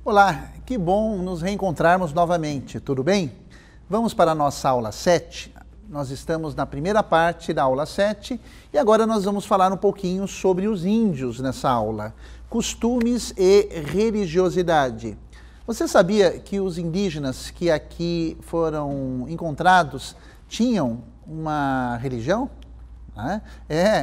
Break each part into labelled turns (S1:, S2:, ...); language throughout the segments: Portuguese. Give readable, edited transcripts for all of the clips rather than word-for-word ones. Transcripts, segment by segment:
S1: Olá, que bom nos reencontrarmos novamente, tudo bem? Vamos para a nossa aula 7. Nós estamos na primeira parte da aula 7 e agora nós vamos falar um pouquinho sobre os índios nessa aula. Costumes e religiosidade. Você sabia que os indígenas que aqui foram encontrados tinham uma religião?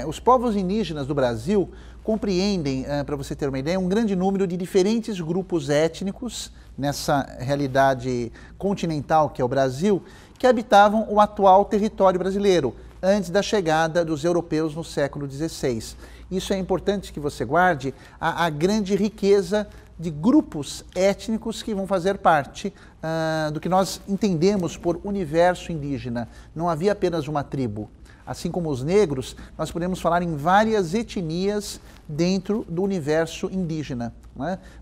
S1: Os povos indígenas do Brasil compreendem, para você ter uma ideia, um grande número de diferentes grupos étnicos nessa realidade continental que é o Brasil, que habitavam o atual território brasileiro, antes da chegada dos europeus no século XVI. Isso é importante que você guarde a grande riqueza de grupos étnicos que vão fazer parte do que nós entendemos por universo indígena. Não havia apenas uma tribo. Assim como os negros, nós podemos falar em várias etnias dentro do universo indígena.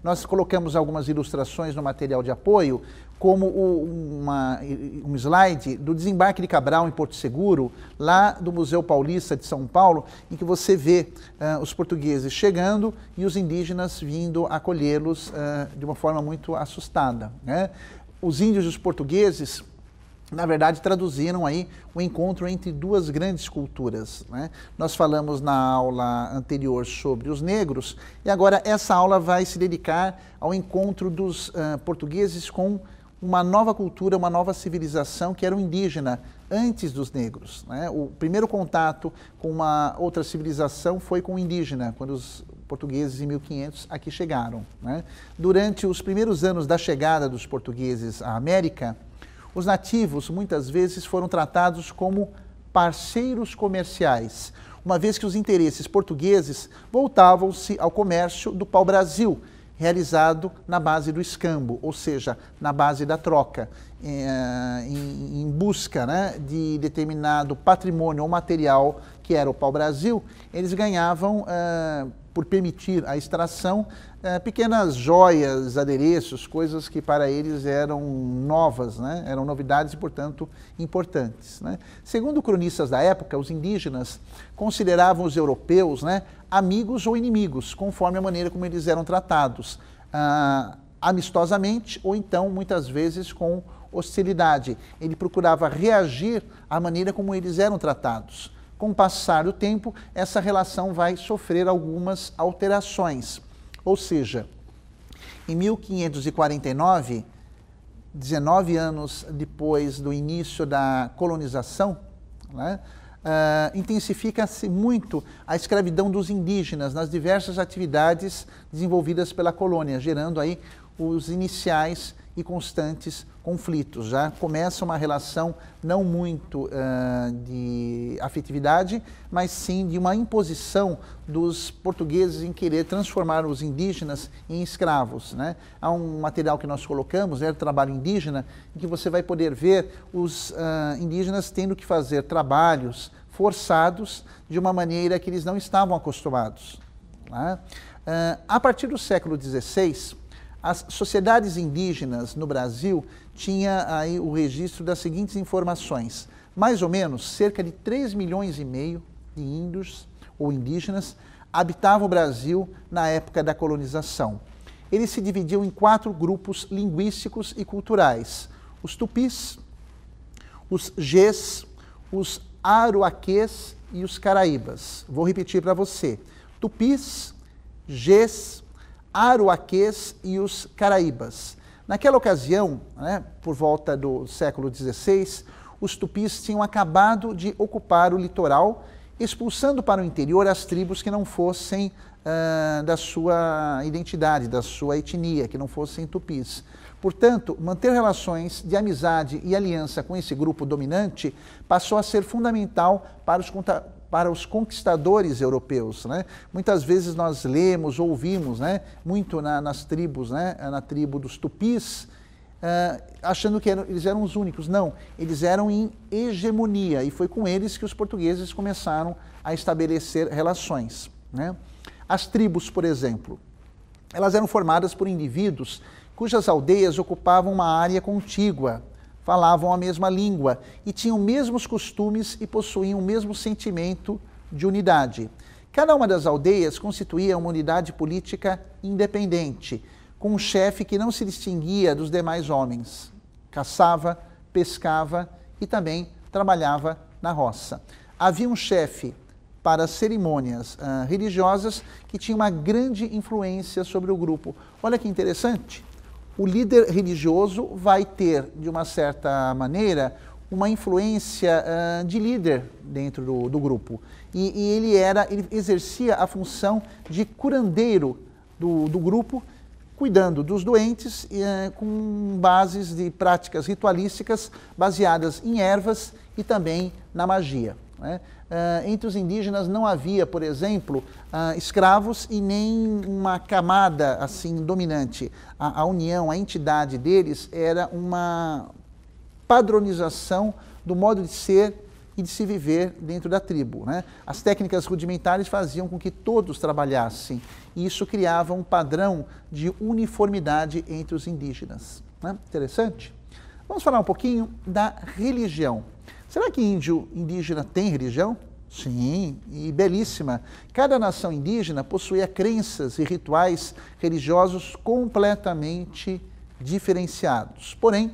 S1: Nós colocamos algumas ilustrações no material de apoio, como um slide do desembarque de Cabral em Porto Seguro, lá do Museu Paulista de São Paulo, em que você vê os portugueses chegando e os indígenas vindo acolhê-los de uma forma muito assustada. Os índios e os portugueses, na verdade, traduziram aí o encontro entre duas grandes culturas. Nós falamos na aula anterior sobre os negros e agora essa aula vai se dedicar ao encontro dos portugueses com uma nova cultura, uma nova civilização que era o indígena antes dos negros. O primeiro contato com uma outra civilização foi com o indígena, quando os portugueses em 1500 aqui chegaram. Durante os primeiros anos da chegada dos portugueses à América, os nativos muitas vezes foram tratados como parceiros comerciais, uma vez que os interesses portugueses voltavam-se ao comércio do pau-brasil, realizado na base do escambo, ou seja, na base da troca, em busca de determinado patrimônio ou material que era o pau-brasil. Eles ganhavam, por permitir a extração, pequenas joias, adereços, coisas que para eles eram novas, eram novidades e, portanto, importantes. Segundo cronistas da época, os indígenas consideravam os europeus amigos ou inimigos, conforme a maneira como eles eram tratados, amistosamente ou então, muitas vezes, com hostilidade. Ele procurava reagir à maneira como eles eram tratados. Com o passar do tempo, essa relação vai sofrer algumas alterações. Ou seja, em 1549, 19 anos depois do início da colonização, intensifica-se muito a escravidão dos indígenas nas diversas atividades desenvolvidas pela colônia, gerando aí os iniciais e constantes conflitos. Já começa uma relação não muito de afetividade, mas sim de uma imposição dos portugueses em querer transformar os indígenas em escravos. Há um material que nós colocamos, do trabalho indígena, em que você vai poder ver os indígenas tendo que fazer trabalhos forçados de uma maneira que eles não estavam acostumados. A partir do século XVI, as sociedades indígenas no Brasil tinham aí o registro das seguintes informações. Mais ou menos, cerca de 3,5 milhões de índios ou indígenas habitavam o Brasil na época da colonização. Eles se dividiam em 4 grupos linguísticos e culturais: os tupis, os gés, os aruaquês e os caraíbas. Vou repetir para você: tupis, gés, aruaquês e os caraíbas. Naquela ocasião, por volta do século XVI, os tupis tinham acabado de ocupar o litoral, expulsando para o interior as tribos que não fossem da sua identidade, da sua etnia, que não fossem tupis. Portanto, manter relações de amizade e aliança com esse grupo dominante passou a ser fundamental para os conquistadores europeus. Muitas vezes nós lemos, ouvimos muito nas tribos, na tribo dos tupis, achando que eles eram os únicos. Não, eles eram em hegemonia e foi com eles que os portugueses começaram a estabelecer relações. As tribos, por exemplo, elas eram formadas por indivíduos cujas aldeias ocupavam uma área contígua, falavam a mesma língua e tinham os mesmos costumes e possuíam o mesmo sentimento de unidade. Cada uma das aldeias constituía uma unidade política independente, com um chefe que não se distinguia dos demais homens. Caçava, pescava e também trabalhava na roça. Havia um chefe para as cerimônias religiosas que tinha uma grande influência sobre o grupo. Olha que interessante. O líder religioso vai ter, de uma certa maneira, uma influência de líder dentro do grupo. E ele exercia a função de curandeiro do grupo, cuidando dos doentes com bases de práticas ritualísticas baseadas em ervas e também na magia, né? Entre os indígenas não havia, por exemplo, escravos e nem uma camada assim dominante. A união, a entidade deles era uma padronização do modo de ser e de se viver dentro da tribo, né? As técnicas rudimentares faziam com que todos trabalhassem e isso criava um padrão de uniformidade entre os indígenas, né? Interessante? Vamos falar um pouquinho da religião. Será que índio indígena tem religião? Sim, e belíssima. Cada nação indígena possuía crenças e rituais religiosos completamente diferenciados. Porém,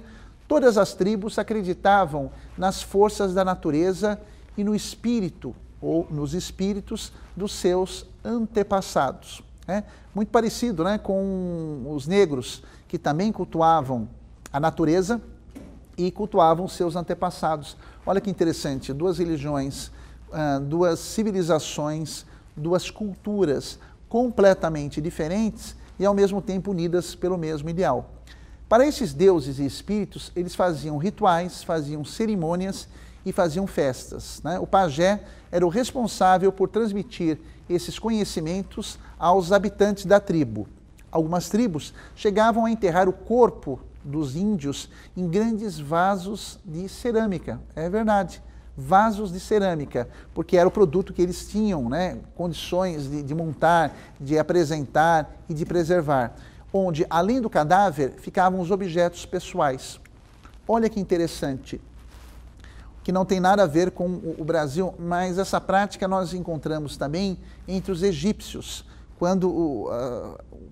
S1: todas as tribos acreditavam nas forças da natureza e no espírito, ou nos espíritos dos seus antepassados. Né? Muito parecido, né, com os negros, que também cultuavam a natureza e cultuavam seus antepassados. Olha que interessante, duas religiões, duas civilizações, duas culturas completamente diferentes e ao mesmo tempo unidas pelo mesmo ideal. Para esses deuses e espíritos, eles faziam rituais, faziam cerimônias e faziam festas, né? O pajé era o responsável por transmitir esses conhecimentos aos habitantes da tribo. Algumas tribos chegavam a enterrar o corpo dos índios em grandes vasos de cerâmica. É verdade, vasos de cerâmica, porque era o produto que eles tinham, né? Condições de montar, de apresentar e de preservar, onde, além do cadáver, ficavam os objetos pessoais. Olha que interessante, que não tem nada a ver com o Brasil, mas essa prática nós encontramos também entre os egípcios. Quando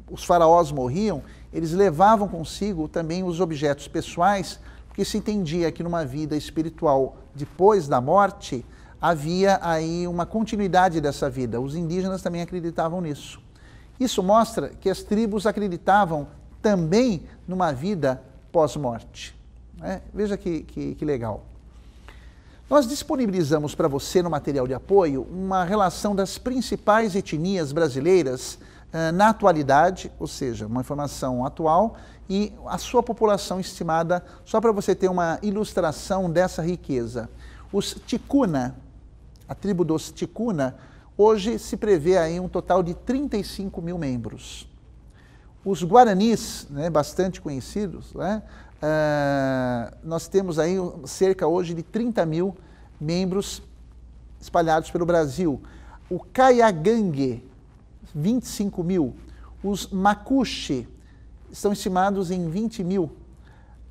S1: os faraós morriam, eles levavam consigo também os objetos pessoais, porque se entendia que numa vida espiritual depois da morte, havia aí uma continuidade dessa vida. Os indígenas também acreditavam nisso. Isso mostra que as tribos acreditavam também numa vida pós-morte, né? Veja que legal. Nós disponibilizamos para você no material de apoio uma relação das principais etnias brasileiras na atualidade, ou seja, uma informação atual e a sua população estimada, só para você ter uma ilustração dessa riqueza. Os Ticuna, a tribo dos Ticuna, hoje se prevê aí um total de 35 mil membros. Os Guaranis, né, bastante conhecidos, né, nós temos aí cerca hoje de 30 mil membros espalhados pelo Brasil. O Caiagangue, 25 mil. Os Macuxi estão estimados em 20 mil.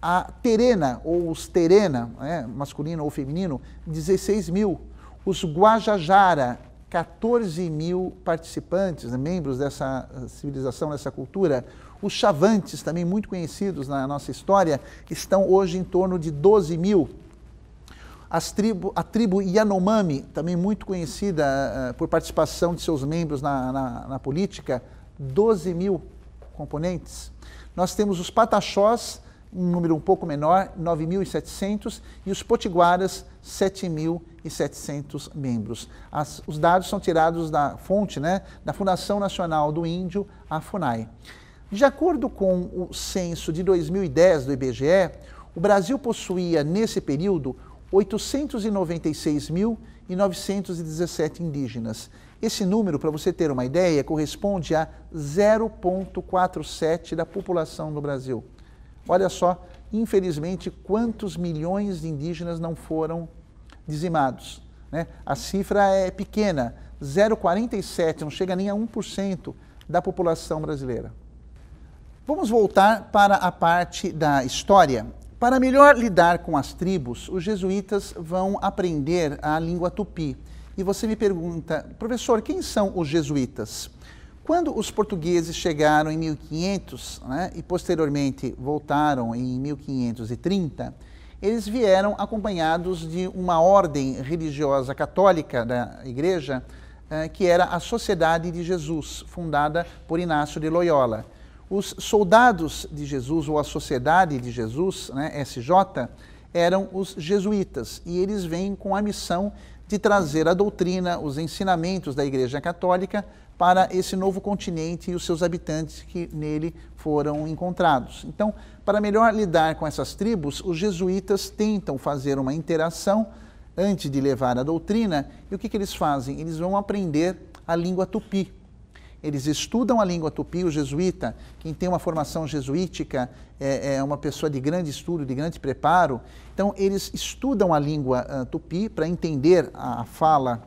S1: A Terena, ou os Terena, né, masculino ou feminino, 16 mil. Os Guajajara, 14 mil participantes, né, membros dessa civilização, dessa cultura. Os Chavantes, também muito conhecidos na nossa história, estão hoje em torno de 12 mil. A tribo Yanomami, também muito conhecida por participação de seus membros na política, 12 mil componentes. Nós temos os Pataxós, um número um pouco menor, 9.700, e os Potiguaras, 7.700 membros. Os dados são tirados da fonte, né, da Fundação Nacional do Índio, a FUNAI. De acordo com o censo de 2010 do IBGE, o Brasil possuía, nesse período, 896.917 indígenas. Esse número, para você ter uma ideia, corresponde a 0,47% da população do Brasil. Olha só, infelizmente, quantos milhões de indígenas não foram dizimados, né? A cifra é pequena, 0,47%, não chega nem a 1% da população brasileira. Vamos voltar para a parte da história. Para melhor lidar com as tribos, os jesuítas vão aprender a língua tupi. E você me pergunta, professor, quem são os jesuítas? Quando os portugueses chegaram em 1500, né, e posteriormente voltaram em 1530, eles vieram acompanhados de uma ordem religiosa católica da igreja, que era a Sociedade de Jesus, fundada por Inácio de Loyola. Os soldados de Jesus, ou a Sociedade de Jesus, né, SJ, eram os jesuítas, e eles vêm com a missão de trazer a doutrina, os ensinamentos da Igreja Católica para esse novo continente e os seus habitantes que nele foram encontrados. Então, para melhor lidar com essas tribos, os jesuítas tentam fazer uma interação antes de levar a doutrina, e o que eles fazem? Eles vão aprender a língua tupi. Eles estudam a língua tupi. O jesuíta, quem tem uma formação jesuítica, é uma pessoa de grande estudo, de grande preparo. Então, eles estudam a língua tupi para entender a fala,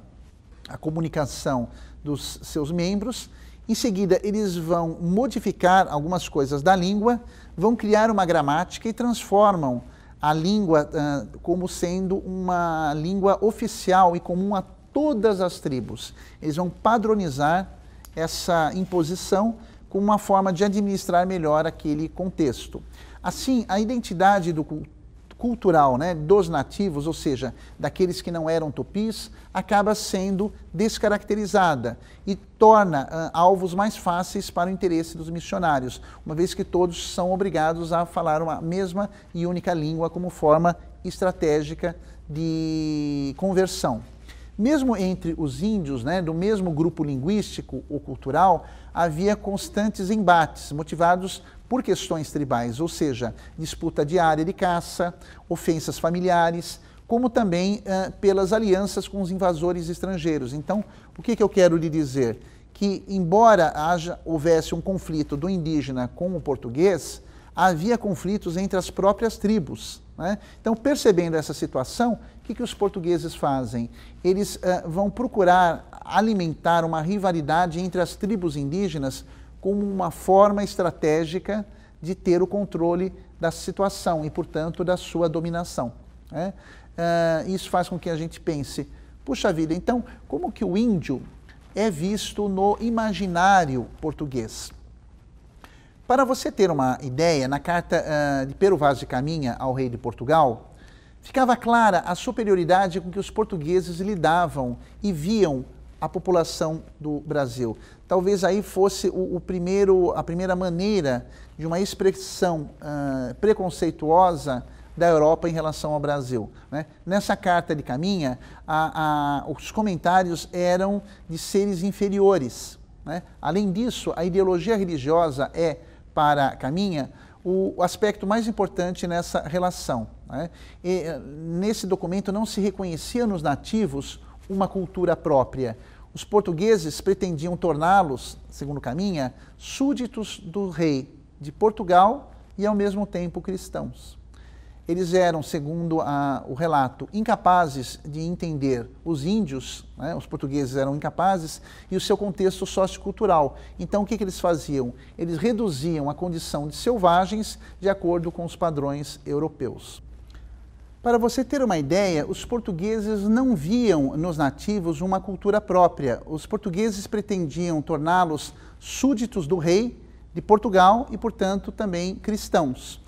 S1: a comunicação dos seus membros. Em seguida, eles vão modificar algumas coisas da língua, vão criar uma gramática e transformam a língua como sendo uma língua oficial e comum a todas as tribos. Eles vão padronizar essa imposição como uma forma de administrar melhor aquele contexto. Assim, a identidade cultural, né, dos nativos, ou seja, daqueles que não eram tupis, acaba sendo descaracterizada e torna alvos mais fáceis para o interesse dos missionários, uma vez que todos são obrigados a falar uma mesma e única língua como forma estratégica de conversão. Mesmo entre os índios, né, do mesmo grupo linguístico ou cultural, havia constantes embates motivados por questões tribais, ou seja, disputa de área de caça, ofensas familiares, como também pelas alianças com os invasores estrangeiros. Então, o que eu quero lhe dizer? Que, embora houvesse um conflito do indígena com o português, havia conflitos entre as próprias tribos, né? Então, percebendo essa situação, o que os portugueses fazem? Eles vão procurar alimentar uma rivalidade entre as tribos indígenas como uma forma estratégica de ter o controle da situação e, portanto, da sua dominação, né? Isso faz com que a gente pense, puxa vida, então, como que o índio é visto no imaginário português? Para você ter uma ideia, na carta de Pero Vaz de Caminha ao rei de Portugal, ficava clara a superioridade com que os portugueses lidavam e viam a população do Brasil. Talvez aí fosse a primeira maneira de uma expressão preconceituosa da Europa em relação ao Brasil, né? Nessa carta de Caminha, os comentários eram de seres inferiores, né? Além disso, a ideologia religiosa é, para Caminha, o aspecto mais importante nessa relação, né? E, nesse documento não se reconhecia nos nativos uma cultura própria. Os portugueses pretendiam torná-los, segundo Caminha, súditos do rei de Portugal e, ao mesmo tempo, cristãos. Eles eram, segundo o relato, incapazes de entender os índios, né? Os portugueses eram incapazes, e o seu contexto sociocultural. Então, o que eles faziam? Eles reduziam a condição de selvagens de acordo com os padrões europeus. Para você ter uma ideia, os portugueses não viam nos nativos uma cultura própria. Os portugueses pretendiam torná-los súditos do rei de Portugal e, portanto, também cristãos.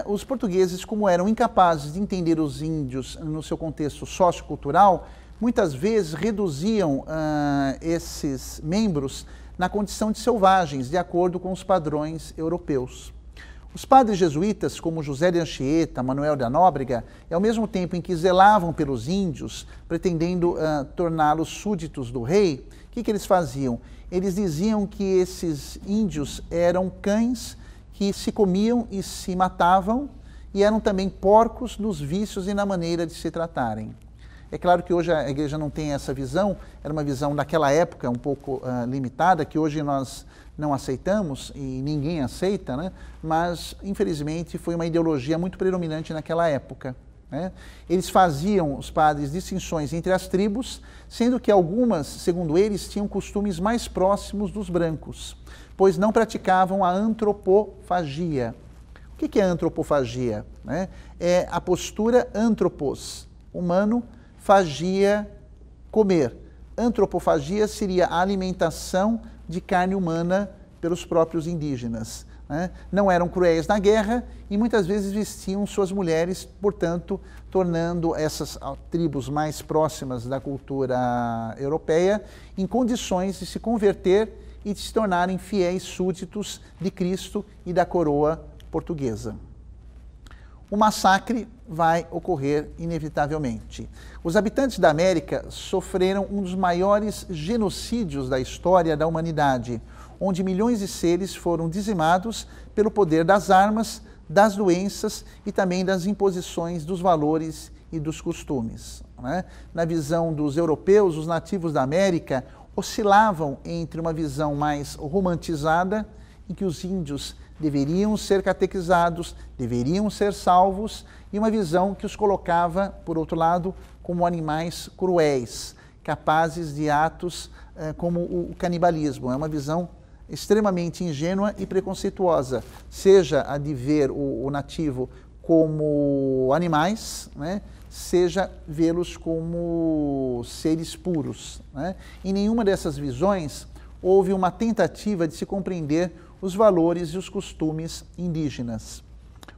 S1: Os portugueses, como eram incapazes de entender os índios no seu contexto sociocultural, muitas vezes reduziam esses membros na condição de selvagens, de acordo com os padrões europeus. Os padres jesuítas, como José de Anchieta, Manuel da Nóbrega, ao mesmo tempo em que zelavam pelos índios, pretendendo torná-los súditos do rei, o que eles faziam? Eles diziam que esses índios eram cães que se comiam e se matavam, e eram também porcos nos vícios e na maneira de se tratarem. É claro que hoje a igreja não tem essa visão, era uma visão daquela época um pouco limitada, que hoje nós não aceitamos e ninguém aceita, né? Mas, infelizmente, foi uma ideologia muito predominante naquela época, né? Eles faziam, os padres, distinções entre as tribos, sendo que algumas, segundo eles, tinham costumes mais próximos dos brancos, pois não praticavam a antropofagia. O que é antropofagia? Né? É a postura antropos, humano, fagia, comer. Antropofagia seria a alimentação de carne humana pelos próprios indígenas. Né? Não eram cruéis na guerra e muitas vezes vestiam suas mulheres, portanto, tornando essas tribos mais próximas da cultura europeia em condições de se converter e de se tornarem fiéis súditos de Cristo e da coroa portuguesa. O massacre vai ocorrer inevitavelmente. Os habitantes da América sofreram um dos maiores genocídios da história da humanidade, onde milhões de seres foram dizimados pelo poder das armas, das doenças e também das imposições dos valores e dos costumes. Né? Na visão dos europeus, os nativos da América oscilavam entre uma visão mais romantizada, em que os índios deveriam ser catequizados, deveriam ser salvos, e uma visão que os colocava, por outro lado, como animais cruéis, capazes de atos como o canibalismo. É uma visão extremamente ingênua e preconceituosa, seja a de ver o nativo como animais, né? Seja vê-los como seres puros. Né? Em nenhuma dessas visões houve uma tentativa de se compreender os valores e os costumes indígenas.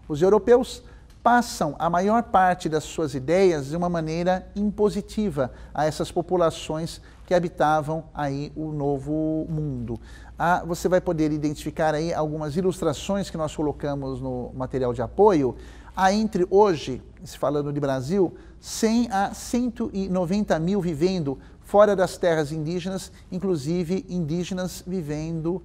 S1: Os europeus passam a maior parte das suas ideias de uma maneira impositiva a essas populações que habitavam aí o Novo Mundo. Você vai poder identificar aí algumas ilustrações que nós colocamos no material de apoio. Há entre hoje, se falando de Brasil, 100 a 190 mil vivendo fora das terras indígenas, inclusive indígenas vivendo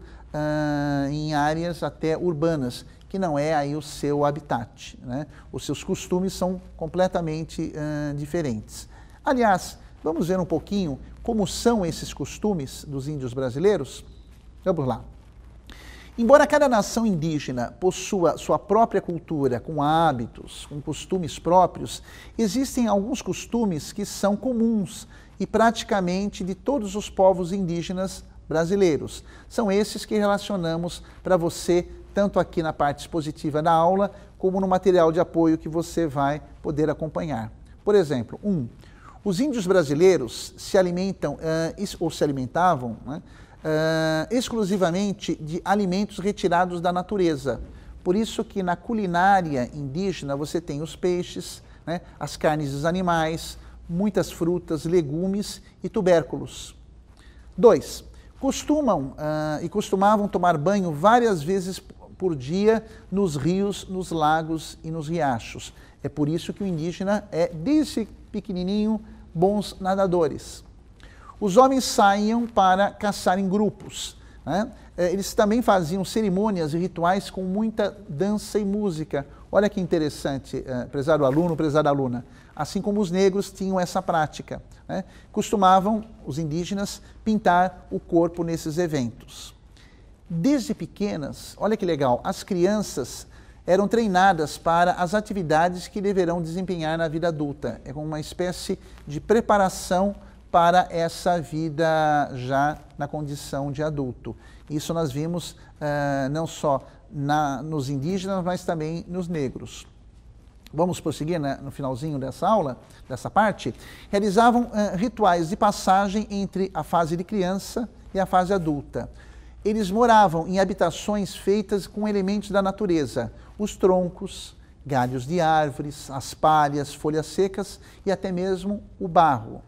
S1: em áreas até urbanas, que não é aí o seu habitat. Né? Os seus costumes são completamente diferentes. Aliás, vamos ver um pouquinho como são esses costumes dos índios brasileiros? Vamos lá. Embora cada nação indígena possua sua própria cultura, com hábitos, com costumes próprios, existem alguns costumes que são comuns e praticamente de todos os povos indígenas brasileiros. São esses que relacionamos para você, tanto aqui na parte expositiva da aula, como no material de apoio que você vai poder acompanhar. Por exemplo, os índios brasileiros se alimentam, ou se alimentavam, né, exclusivamente de alimentos retirados da natureza. Por isso que na culinária indígena você tem os peixes, né, as carnes dos animais, muitas frutas, legumes e tubérculos. 2. Costumavam tomar banho várias vezes por dia nos rios, nos lagos e nos riachos. É por isso que o indígena é, desde pequenininho, bons nadadores. Os homens saíam para caçar em grupos. Né? Eles também faziam cerimônias e rituais com muita dança e música. Olha que interessante, prezado aluno, prezada aluna. Assim como os negros tinham essa prática. Né? Costumavam, os indígenas, pintar o corpo nesses eventos. Desde pequenas, olha que legal, as crianças eram treinadas para as atividades que deverão desempenhar na vida adulta. É como uma espécie de preparação para essa vida já na condição de adulto. Isso nós vimos não só nos indígenas, mas também nos negros. Vamos prosseguir, né, no finalzinho dessa aula, dessa parte. Realizavam rituais de passagem entre a fase de criança e a fase adulta. Eles moravam em habitações feitas com elementos da natureza, os troncos, galhos de árvores, as palhas, folhas secas e até mesmo o barro.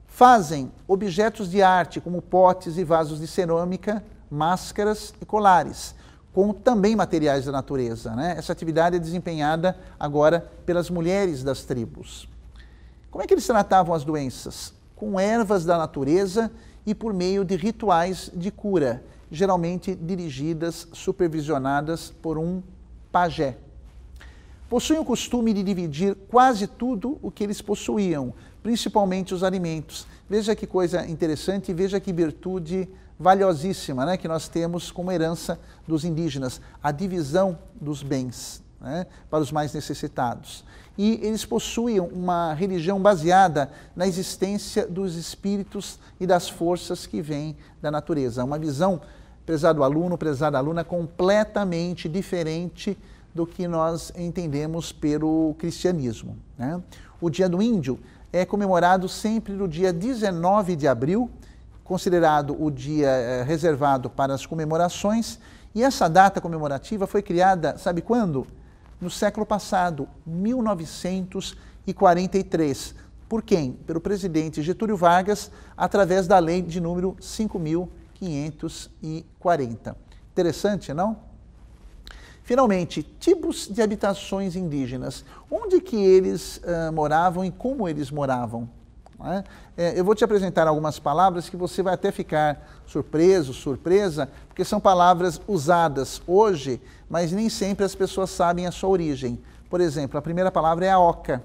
S1: Fazem objetos de arte, como potes e vasos de cerâmica, máscaras e colares, com também materiais da natureza. Né? Essa atividade é desempenhada agora pelas mulheres das tribos. Como é que eles tratavam as doenças? Com ervas da natureza e por meio de rituais de cura, geralmente dirigidas, supervisionadas por um pajé. Possuem o costume de dividir quase tudo o que eles possuíam, principalmente os alimentos. Veja que coisa interessante, veja que virtude valiosíssima, né, que nós temos como herança dos indígenas, a divisão dos bens, né, para os mais necessitados. E eles possuíam uma religião baseada na existência dos espíritos e das forças que vêm da natureza. Uma visão, prezado aluno, prezada aluna, completamente diferente do que nós entendemos pelo cristianismo. Né? O Dia do Índio é comemorado sempre no dia 19 de abril, considerado o dia reservado para as comemorações, e essa data comemorativa foi criada, sabe quando? No século passado, 1943. Por quem? Pelo presidente Getúlio Vargas, através da lei de número 5.540. Interessante, não? Finalmente, tipos de habitações indígenas. Onde que eles moravam e como eles moravam? Eu vou te apresentar algumas palavras que você vai até ficar surpreso, surpresa, porque são palavras usadas hoje, mas nem sempre as pessoas sabem a sua origem. Por exemplo, a primeira palavra é a oca.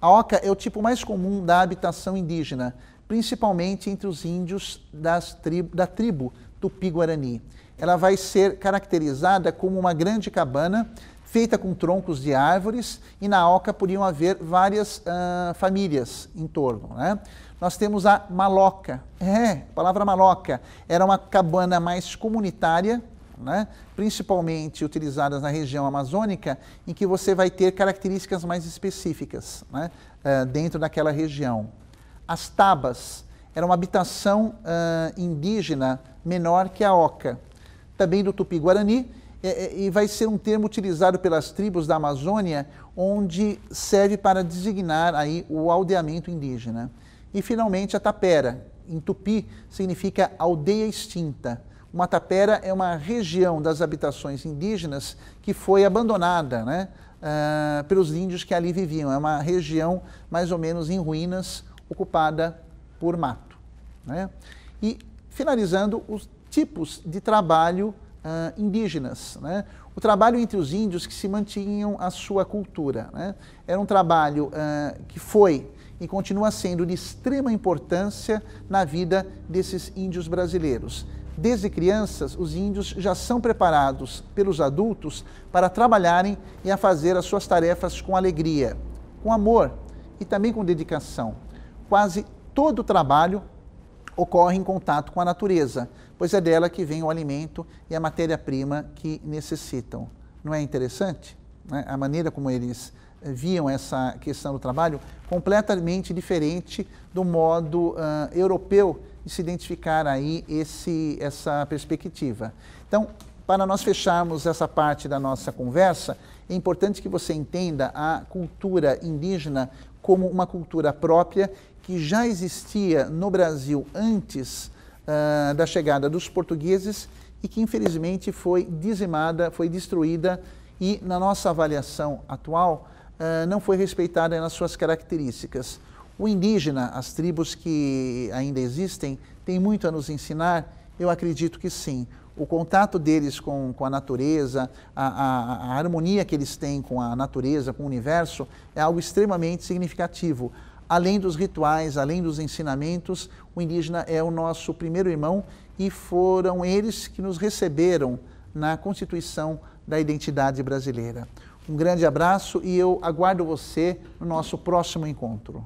S1: A oca é o tipo mais comum da habitação indígena, principalmente entre os índios da tribo Tupi-Guarani. Ela vai ser caracterizada como uma grande cabana feita com troncos de árvores, e na oca podiam haver várias famílias em torno, né? Nós temos a maloca. A palavra maloca era uma cabana mais comunitária, né? Principalmente utilizadas na região amazônica, em que você vai ter características mais específicas, né? Dentro daquela região. As tabas era uma habitação indígena menor que a oca, também do Tupi-Guarani, e vai ser um termo utilizado pelas tribos da Amazônia, onde serve para designar aí o aldeamento indígena. E finalmente a tapera, em Tupi, significa aldeia extinta. Uma tapera é uma região das habitações indígenas que foi abandonada, né, pelos índios que ali viviam. É uma região mais ou menos em ruínas, ocupada por mato, né? E finalizando, os tipos de trabalho indígenas, né? O trabalho entre os índios que se mantinham a sua cultura, né? Era um trabalho que foi e continua sendo de extrema importância na vida desses índios brasileiros. Desde crianças, os índios já são preparados pelos adultos para trabalharem e a fazer as suas tarefas com alegria, com amor e também com dedicação. Quase todo o trabalho ocorre em contato com a natureza, pois é dela que vem o alimento e a matéria-prima que necessitam. Não é interessante, né? A maneira como eles viam essa questão do trabalho completamente diferente do modo europeu de se identificar aí essa perspectiva. Então, para nós fecharmos essa parte da nossa conversa, é importante que você entenda a cultura indígena como uma cultura própria que já existia no Brasil antes da chegada dos portugueses e que infelizmente foi dizimada, foi destruída e na nossa avaliação atual não foi respeitada nas suas características. O indígena, as tribos que ainda existem, têm muito a nos ensinar? Eu acredito que sim. O contato deles com a natureza, a harmonia que eles têm com a natureza, com o universo, é algo extremamente significativo. Além dos rituais, além dos ensinamentos, o indígena é o nosso primeiro irmão e foram eles que nos receberam na constituição da identidade brasileira. Um grande abraço e eu aguardo você no nosso próximo encontro.